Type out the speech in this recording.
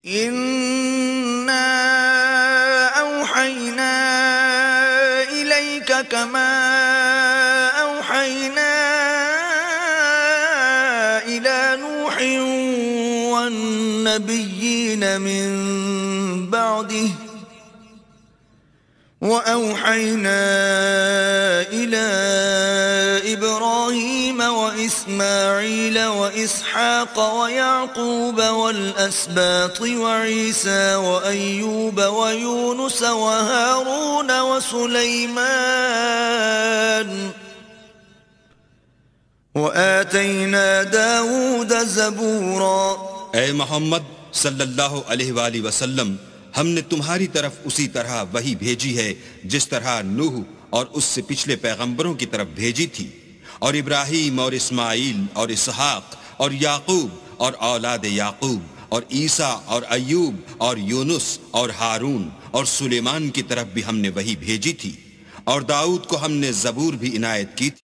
इन्ना औहैना इलैका कमा औहैना इला नूहिन वन्नबिय्यीन मिन बअदिही वऔहैना इला इब्राहीम वइस्माईल वइस्हाक़ वयाक़ूब वल्अस्बात वईसा वअय्यूब वयूनुस वहारून वसुलैमान वआतैना दाऊद ज़बूरा। ए मोहम्मद सल्लल्लाहु अलैहि वसल्लम, हमने तुम्हारी तरफ उसी तरह वही भेजी है जिस तरह नूह और उससे पिछले पैगंबरों की तरफ भेजी थी, और इब्राहीम और इस्माईल और इसहाक और याकूब और औलाद याकूब और ईसा और अय्यूब और यूनुस और हारून और सुलेमान की तरफ भी हमने वही भेजी थी, और दाऊद को हमने ज़बूर भी इनायत की थी।